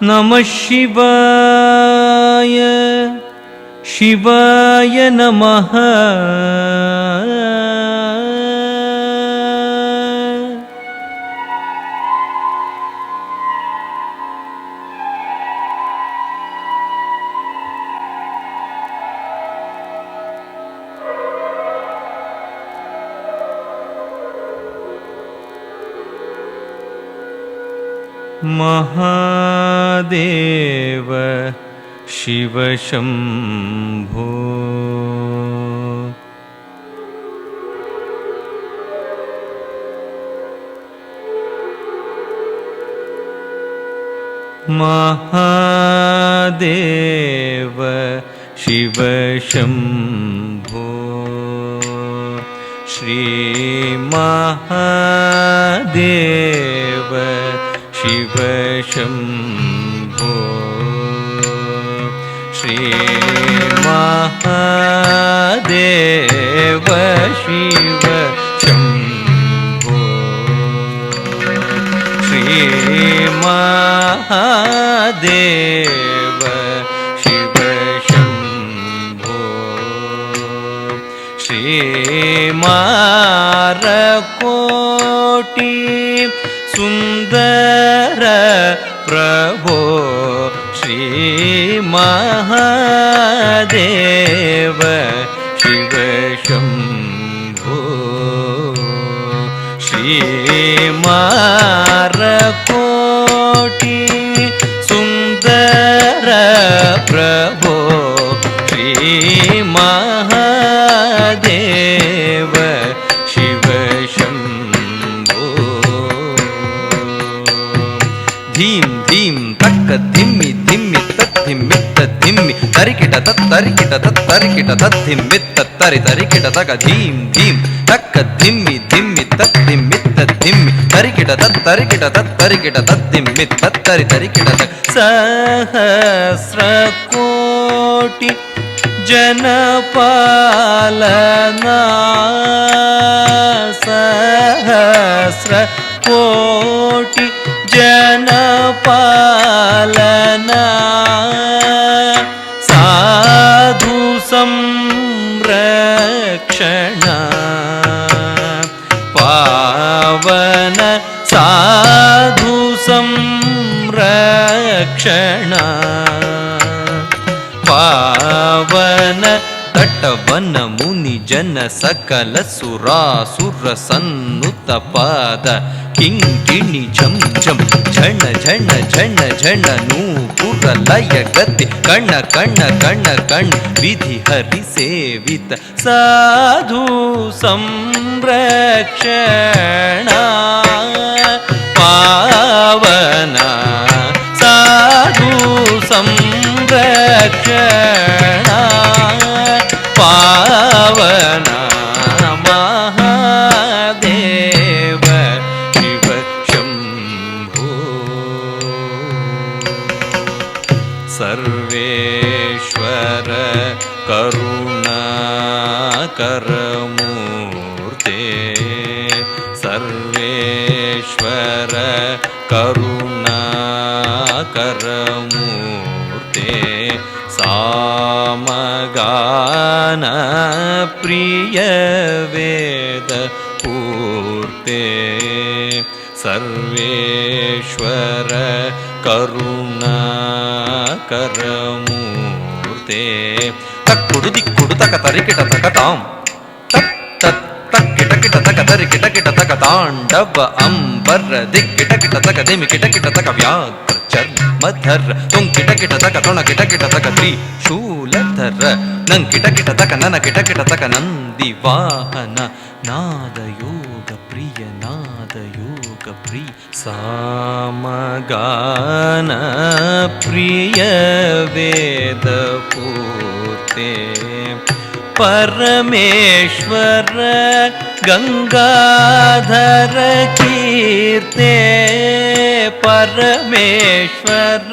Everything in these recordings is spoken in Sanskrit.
नमः शिवाय शिवाय नमः। महादेव शिव शम्भो। महादेव शिव शम्भो। श्री महादेव शिव शम्भो। श्री महादेव शिव शम्भो। श्री महादेव शिव शम्भो। श्री मारकोटि सुंदर प्रभो। श्री महादेव शिव शम्भो। श्री मारकोटि सुंदर प्रभो। श्री महादेव शिव शम्भो। धीम धीम तक्क धिम्मि धिम्मि तद्धिम्मि तद्धिम्मि तरिकिट तत्तरिकिट तत्तरिकिट तद्धिम्मि तत्तरि तरिकिट तक धीम धीम तक्क धिम्मि धिम्मि तद्धिम्मि तद्धिम्मि तरिकिट तत्तरिकिट तत्तरिकिट तद्धिम्मि तत्तरि तरिकिट तक। सहस्रकोटि जनपालना। सहस्रकोटि जनपालना। साधु संरक्षण पावन। साधु संरक्षण पावन। तटवन मुनि जन सकल सुरासुर सन्नुत पाद किंकिणी झम झम झण झण झण झण नूपुर लय गति कण कण कण कण विधि हरि सेवित साधु संरक्षण पावन। साधु संरक्षण पावन। महादेव शिव शम्भो। सर्वेश्वर करुणाकर मूर्ते। सर्वेश्वर करुणाकर मूर्ते। सामगान प्रिय वेद पूर्ते। सर्वेश्वर करुणाकर मूर्ते। तक्कुडु दिक्कुडु तक तरिकिट तक ताम तत् तत् तक्किट किट तक तरिकिट किट तक तांडव अंबर दिक्किट किट तक दिमि किट किट तक व्याघ्र चर्मधर तुं किट किट तक तृण किट किट तक त्रिशूलधर नं किट किट तक नन किट किट तक नंदी वाहन नाद योग प्रिय नाद योग प्रिय। सामगान प्रिय वेद पूर्ते। परमेश्वर गंगाधर कीर्ते। परमेश्वर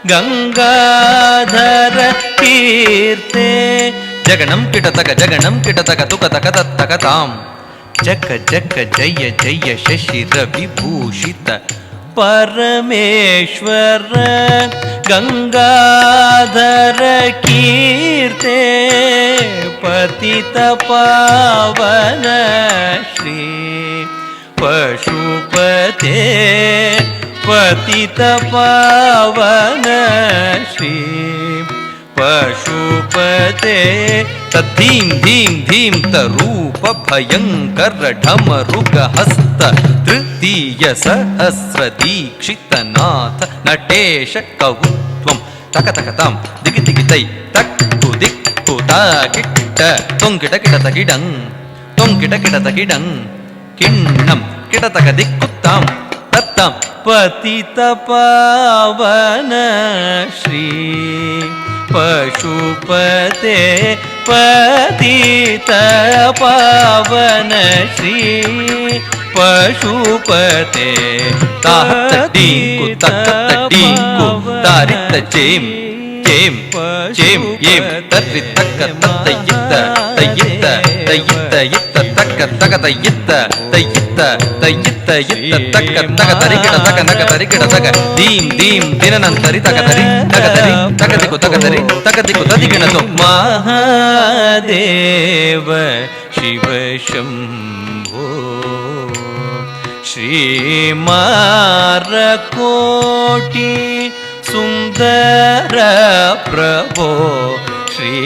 गंगाधर कीर्ते। जगणं किटतक तुक तक तत्तक ताम। जग जग जय जय शशि रविभूषित परमेश्वर गंगाधर कीर्ते पतित पावन श्री पशुपते पतित पावन श्री पशुपते तद्धीं धीं धीं तरूप भयंकर ढमरुग हस्त तृतीय सहस्र दीक्षितनाथ नटेश कौत्वं तक तक तां दिगि दिगि तै तक्कु दिक्कु ताकिट्ट तोंकिट किट तकिडं तोंकिट किट तकिडं किण्णं किट तक दिक्कु तां तत्तां पतित पावन श्री पशुपते पतित पावन श्री पशुपते ताहत्तींकु तक्कत्तींकु तारित चेम चेम चेम येम तर्रितक्क तत्तयित्त तयित्त तयित्त यित्त तक्क तक तयित्त तयित्त तयित्त यित्त तक्क तक तरिकिट तक नक तरिकिट तक दीं दीं दिननंतरि तक तरि तकदिकु तकदिकु तदिगिणतो महादेव शिव शंभो श्रीमारकोटि सुंदर प्रभो श्री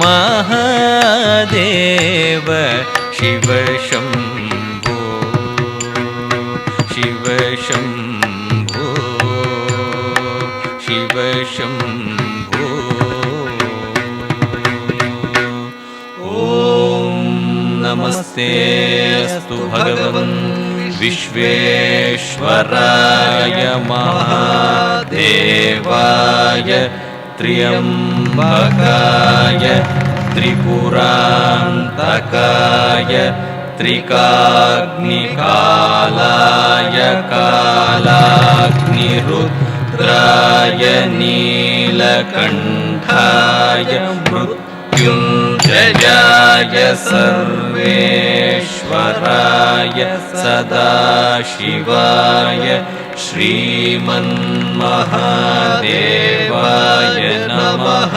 महादेव शिव शंभो शिव शंभो शिव शंभो ओम नमस्ते अस्तु भगवन् विश्वेश्वराय महादेवाय त्र्यंबकाय त्रिपुरांतकाय त्रिकाग्निकालाय कालाग्निरुद्राय नीलकंठाय मृत्युंजयाय सर्वेश्वराय सदाशिवाय श्रीमन्महादेवाय नमः।